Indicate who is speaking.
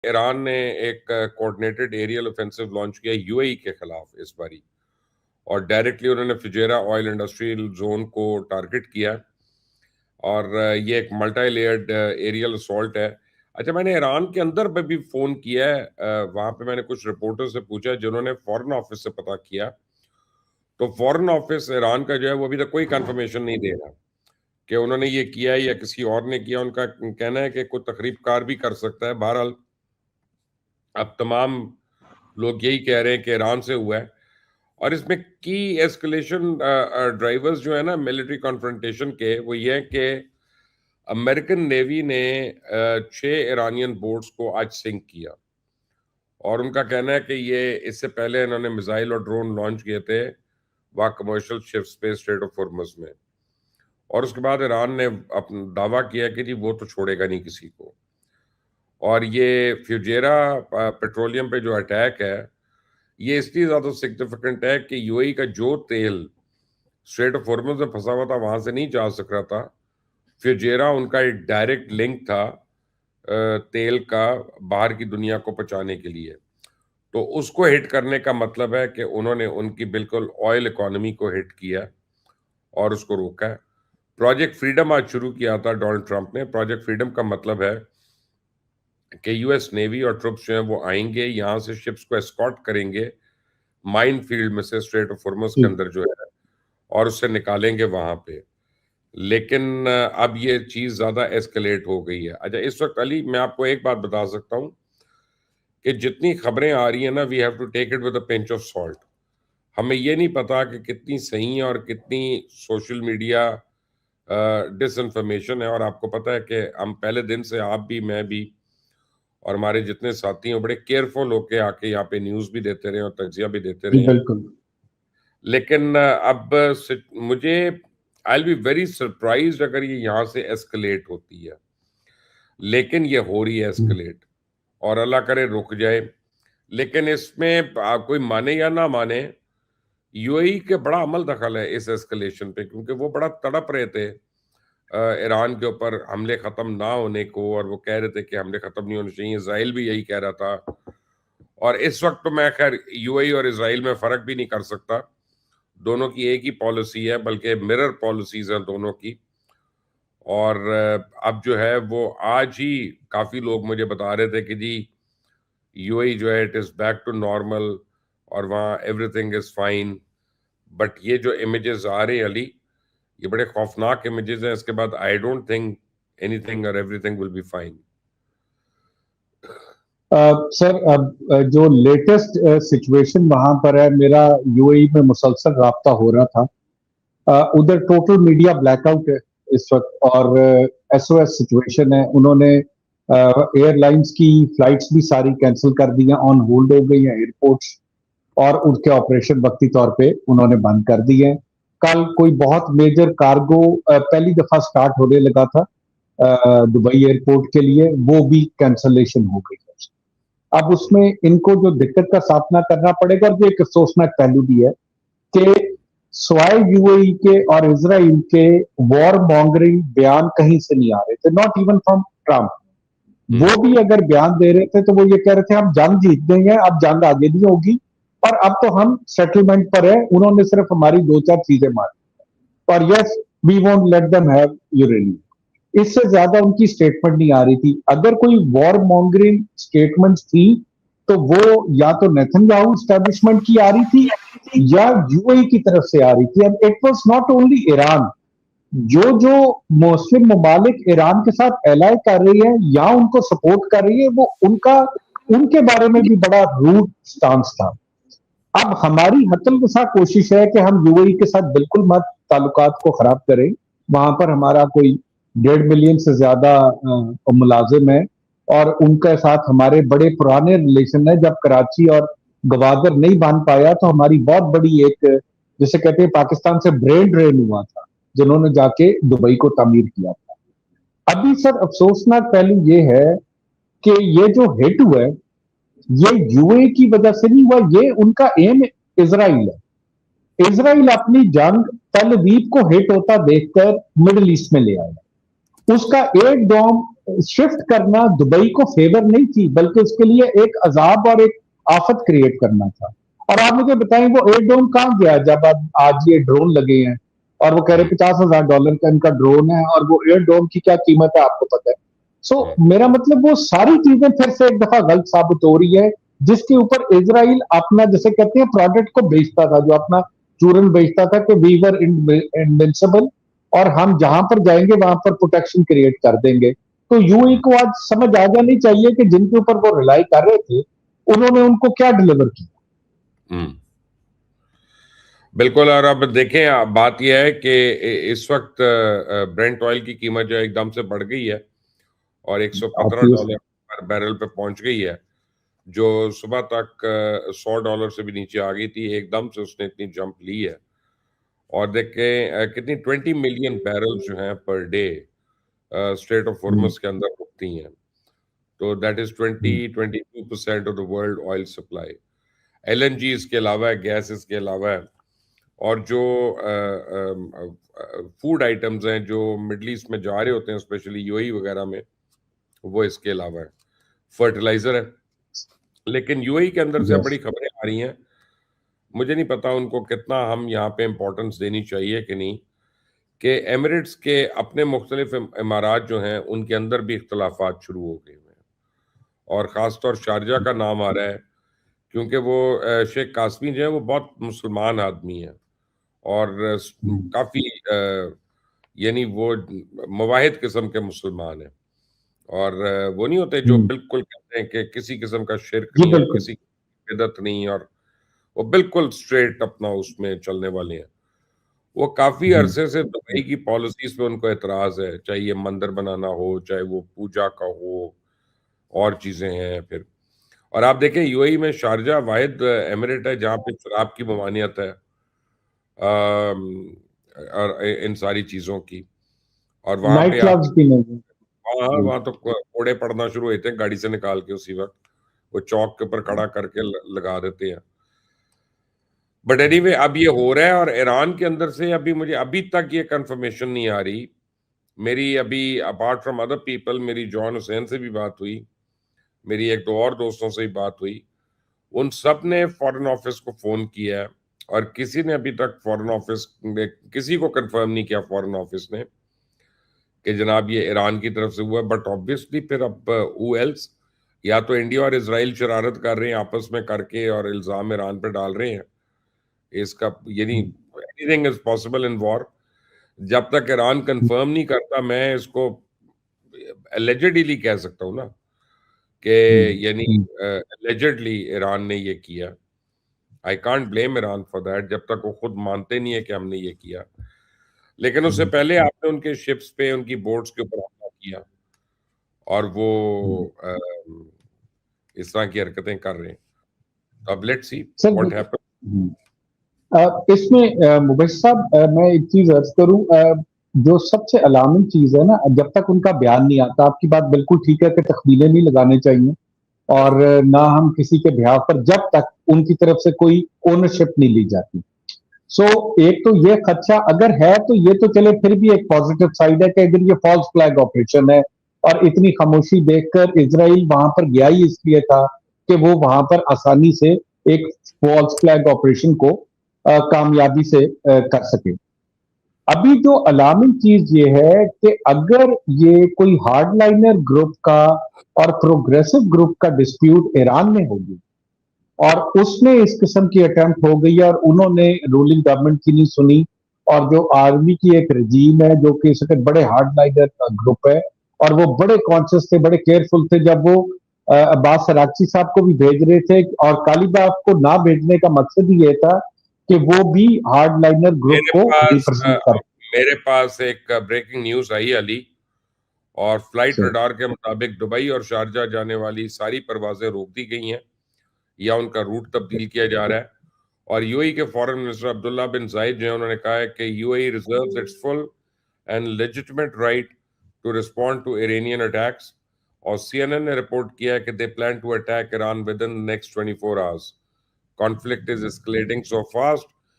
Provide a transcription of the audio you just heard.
Speaker 1: Iran ने एक coordinated aerial offensive launch किया यूएई के खिलाफ इस बारी, और डायरेक्टली उन्होंने फुजैरा ऑयल इंडस्ट्रियल जोन को टारगेट किया, और ये एक मल्टी लेयर्ड एरियल असॉल्ट है। अच्छा, मैंने ईरान के अंदर पे भी फोन किया है, वहां पे मैंने कुछ रिपोर्टर से पूछा जिन्होंने फॉरेन ऑफिस से पता किया, तो फॉरेन ऑफिस ईरान का जो है वो अभी तक कोई कंफर्मेशन नहीं दे रहा कि उन्होंने ये किया है या किसी और ने किया। उनका कहना है कि कोई तकरीब कार भी कर सकता है। बहरहाल अब तमाम लोग यही कह रहे हैं कि ईरान से हुआ है, और इसमें की एस्केलेशन ड्राइवर्स जो है ना मिलिट्री कॉन्फ्रंटेशन के, वो ये है कि अमेरिकन नेवी ने 6 ईरानियन बोट्स को आज सिंक किया, और उनका कहना है कि ये इससे पहले इन्होंने मिसाइल और ड्रोन लॉन्च किए थे वहाँ कमर्शियल शिप्स पे स्ट्रेट ऑफ हॉर्मुज में, और उसके बाद ईरान ने अपना दावा किया कि जी वो तो छोड़ेगा नहीं किसी को। और ये फ्यूजेरा पेट्रोलियम पे जो अटैक है, ये इसलिए ज़्यादा सिग्निफिकेंट है कि यूएई का जो तेल स्ट्रेट ऑफ हॉर्मुज में फंसा हुआ था वहां से नहीं जा सक रहा था। फ्यूजेरा उनका एक डायरेक्ट लिंक था तेल का बाहर की दुनिया को पहुंचाने के लिए, तो उसको हिट करने का मतलब है कि उन्होंने उनकी बिल्कुल ऑयल इकोनॉमी को हिट किया और उसको रोका है। प्रोजेक्ट फ्रीडम आज शुरू किया था डोनाल्ड ट्रंप ने। प्रोजेक्ट फ्रीडम का मतलब है कि यूएस नेवी और ट्रुप्स जो है वो आएंगे, यहाँ से शिप्स को एस्कॉर्ट करेंगे माइन फील्ड में से स्ट्रेट ऑफ हॉर्मुज के अंदर जो है, और उससे निकालेंगे वहां पे। लेकिन अब ये चीज ज्यादा एस्केलेट हो गई है। अच्छा, इस वक्त अली मैं आपको एक बात बता सकता हूँ कि जितनी खबरें आ रही है ना, we have to take it with a pinch of salt. हमें ये नहीं पता कि कितनी सही है और कितनी सोशल मीडिया डिसइंफॉर्मेशन है। और आपको पता है कि हम पहले दिन से, आप भी, मैं भी, और हमारे जितने साथी हैं, बड़े केयरफुल होके आके यहाँ पे न्यूज भी देते रहे और तज्जिया भी देते रहे हैं।
Speaker 2: बिल्कुल।
Speaker 1: लेकिन अब मुझे I will be very surprised अगर ये यहाँ से एस्केलेट होती है, लेकिन ये हो रही है एस्केलेट, और अल्लाह करे रुक जाए। लेकिन इसमें कोई माने या ना माने, यूएई के बड़ा अमल दखल है इस एस्केलेशन पे, क्योंकि वो बड़ा तड़प रहे थे ईरान के ऊपर हमले खत्म ना होने को, और वो कह रहे थे कि हमले खत्म नहीं होने चाहिए। इसराइल भी यही कह रहा था, और इस वक्त तो मैं खैर यूएई और इसराइल में फर्क भी नहीं कर सकता, दोनों की एक ही पॉलिसी है, बल्कि मिरर पॉलिसीज हैं दोनों की। और अब जो है वो आज ही काफी लोग मुझे बता रहे थे कि जी यूएई जो है it is back to normal और वहाँ एवरीथिंग इज फाइन। बट ये जो इमेजेस आ रहे हैं अली, ये बड़े खौफनाक इमेजेस हैं। इसके बाद आई डोंट थिंक एनीथिंग और everything will be fine.
Speaker 2: Sir, अब जो लेटेस्ट सिचुएशन वहां पर है, मेरा यूएई में मुसलसल राब्ता हो रहा था। उधर टोटल मीडिया ब्लैकआउट है इस वक्त, और एसओएस सिचुएशन है। उन्होंने एयरलाइंस की फ्लाइट्स भी सारी कैंसिल कर दी हैं, ऑन होल्ड हो गई हैं एयरपोर्ट्स, और उनके ऑपरेशन वक्ती तौर पे उन्होंने बंद कर दिए हैं। कल कोई बहुत मेजर कार्गो पहली दफा स्टार्ट होने लगा था दुबई एयरपोर्ट के लिए, वो भी कैंसलेशन हो गई है। अब उसमें इनको जो दिक्कत का सामना करना पड़ेगा, और जो एक अफसोसनाक पहलू भी है कि स्वाय यूएई के और इजराइल के वॉर मॉन्गरिंग बयान कहीं से नहीं आ रहे थे, नॉट इवन फ्रॉम ट्रंप। वो भी अगर बयान दे रहे थे तो वो ये कह रहे थे हम जंग जीत गए हैं, अब जंग आगे नहीं होगी, और अब तो हम सेटलमेंट पर है, उन्होंने सिर्फ हमारी 2-4 चीजें मारी, और yes we won't let them have uranium. इससे ज्यादा उनकी स्टेटमेंट नहीं आ रही थी। अगर कोई वॉर मॉन्गरिंग स्टेटमेंट थी तो वो या तो नेतन्याहू एस्टैब्लिशमेंट की आ रही थी या यूएई की तरफ से आ रही थी। And it was not only Iran, जो जो मुस्लिम ममालिक ईरान के साथ एलाई कर रही है या उनको सपोर्ट कर रही है, वो उनके बारे में भी बड़ा रूड स्टांस था। अब हमारी हतलवसा कोशिश है कि हम यूएई के साथ बिल्कुल मत ताल्लुकात को खराब करें। वहां पर हमारा कोई 1.5 मिलियन से ज्यादा मुलाजिम है, और उनके साथ हमारे बड़े पुराने रिलेशन है। जब कराची और गवादर नहीं बन पाया तो हमारी बहुत बड़ी एक, जैसे कहते हैं, पाकिस्तान से ब्रेन ड्रेन हुआ था, जिन्होंने जाके दुबई को तामीर किया था। अभी सर अफसोसनाक पहलू ये है कि ये जो हिट हुआ है, ये यूएई की वजह से नहीं हुआ, ये उनका एम इजराइल है। इजराइल अपनी जंग तल अवीव को हिट होता देखकर मिडिल ईस्ट में ले आया। उसका एक डॉम शिफ्ट करना दुबई को फेवर नहीं थी, बल्कि उसके लिए एक अजाब और एक आफत क्रिएट करना था। और आप मुझे बताएं वो एयर डोम कहां गया जब आज ये ड्रोन लगे हैं और वो कह रहे $50,000 का इनका ड्रोन है, और वो एयर डोम की क्या कीमत है आपको पता है। सो मेरा मतलब वो सारी चीजें फिर से एक दफा गलत साबित हो रही है, जिसके ऊपर इजराइल अपना जैसे कहते हैं प्रोडक्ट को बेचता था, जो अपना चूरन बेचता था कि वी वर इनविंसिबल और हम जहां पर जाएंगे वहां पर प्रोटेक्शन क्रिएट कर देंगे। तो यूएई को आज समझ आ जानी चाहिए कि जिनके ऊपर वो रिलाई कर रहे थे उन्होंने उनको क्या डिलीवर किया।
Speaker 1: बिल्कुल। और अब देखें, बात यह है कि इस वक्त ब्रेंट ऑयल की कीमत जो एकदम से बढ़ गई है और $115 पर बैरल पे पहुंच गई है, जो सुबह तक $100 से भी नीचे आ गई थी। एकदम से उसने इतनी जंप ली है। और देखें कितनी 20 मिलियन बैरल जो हैं per day straight of Hormuz के अंदर रुकती हैं। तो that is 22% of the world oil supply. LNG इसके अलावा है, गैस इसके अलावा है, और जो फूड आइटम्स हैं जो मिडल ईस्ट में जा रहे होते हैं, स्पेशली यूएई वगैरह में, वो इसके अलावा है। फर्टिलाइजर है। लेकिन यूएई के अंदर से बड़ी खबरें आ रही हैं, मुझे नहीं पता उनको कितना हम यहाँ पे इम्पोर्टेंस देनी चाहिए कि नहीं, कि एमिरेट्स के अपने मुख्तलिफ इमारात जो हैं उनके अंदर भी इख्तलाफात शुरू हो गए हैं। और ख़ासतौर शारजा का नाम आ रहा है, क्योंकि वो शेख कासमी जो है वो बहुत मुसलमान आदमी है और काफ़ी यानी वो मुवाहिद किस्म के मुसलमान हैं। और वो नहीं होते जो बिल्कुल कहते हैं कि किसी किस्म का शिर्क नहीं और किसी की बिदअत नहीं, और वो बिल्कुल स्ट्रेट अपना उसमें चलने वाले हैं। वो काफ़ी अरसे से दुबई की पॉलिसीज़ पे उनको एतराज़ है, चाहे ये मंदिर बनाना हो, चाहे वो पूजा का हो, और चीज़ें हैं फिर। और आप देखें यूएई में शारजा वाहिद एमिरेट है जहाँ पे शराब की ममानियत है, और इन सारी चीज़ों की। और वहाँ
Speaker 2: नाइट
Speaker 1: पे आप
Speaker 2: क्लब्स भी नहीं।
Speaker 1: वहाँ तो कोड़े पड़ना शुरू हुए थे गाड़ी से निकाल के उसी वक्त, वो चौक के ऊपर खड़ा करके लगा देते हैं। बट एनीवे अब ये हो रहा है, और ईरान के अंदर से अभी मुझे अभी तक ये कंफर्मेशन नहीं आ रही। मेरी अभी अपार्ट फ्रॉम अदर पीपल मेरी जॉन हुसैन से भी बात हुई, मेरी एक दो और दोस्तों से भी बात हुई। उन सब ने फॉरेन ऑफिस को फोन किया है, और किसी ने अभी तक फॉरेन ऑफिस ने किसी को कंफर्म नहीं किया फॉरेन ऑफिस ने कि जनाब ये ईरान की तरफ से हुआ। बट ऑब्वियसली फिर अब हु एल्स, या तो इंडिया और इजराइल शरारत कर रहे हैं आपस में करके और इल्जाम ईरान पे डाल रहे हैं इसका, यानी anything is possible in war. जब तक ईरान कंफर्म नहीं करता मैं इसको एलिजिडली कह सकता हूँ ना कि यानी एलिजिडली ईरान ने ये किया। I can't blame Iran for that जब तक वो खुद मानते नहीं है कि हमने ये किया। लेकिन उससे पहले आपने उनके शिप्स पे, उनकी बोट्स के ऊपर हमला किया, और वो इस तरह की हरकतें कर रहे हैं। तो अब लेट्स सी व्हाट हैपन।
Speaker 2: इसमें मुबैश साहब मैं एक चीज अर्ज करूं, जो सबसे अलार्मिंग चीज है ना, जब तक उनका बयान नहीं आता, आपकी बात बिल्कुल ठीक है कि तखमीलें नहीं लगाने चाहिए, और ना हम किसी के बिहाफ पर जब तक उनकी तरफ से कोई ओनरशिप नहीं ली जाती। सो एक तो ये खदशा अगर है तो ये तो चले, फिर भी एक पॉजिटिव साइड है कि अगर ये फॉल्स फ्लैग ऑपरेशन है, और इतनी खामोशी देखकर इजराइल वहां पर गया ही इसलिए था कि वो वहां पर आसानी से एक फॉल्स फ्लैग ऑपरेशन को कामयाबी से कर सके। अभी जो अलार्मिंग चीज ये है कि अगर ये कोई हार्डलाइनर ग्रुप का और प्रोग्रेसिव ग्रुप का डिस्प्यूट ईरान में होगी, और उसमें इस किस्म की अटेम्प्ट हो गई और उन्होंने रूलिंग गवर्नमेंट की नहीं सुनी, और जो आर्मी की एक रजीम है जो कि इसके बड़े हार्डलाइनर ग्रुप है, और वो बड़े कॉन्शियस थे, बड़े केयरफुल थे जब वो अब्बास अरागची साहब को भी भेज रहे थे, और कालीबाफ को ना भेजने का मकसद ही ये था कि वो भी हार्डलाइनर ग्रुप को रिप्रेजेंट कर।
Speaker 1: मेरे पास एक ब्रेकिंग न्यूज आई अली, और फ्लाइट रडार के मुताबिक दुबई और शारजा जाने वाली सारी परवाजें रोक दी गई हैं या उनका रूट तब्दील किया जा रहा है। और यूएई के फॉरेन मिनिस्टर अब्दुल्ला बिन जायद जो है उन्होंने कहा है कि UAE reserves its full and legitimate right to respond to Iranian attacks. और सीएनएन ने रिपोर्ट किया है कि they plan to attack Iran within next 24 hours. Conflict is escalating so fast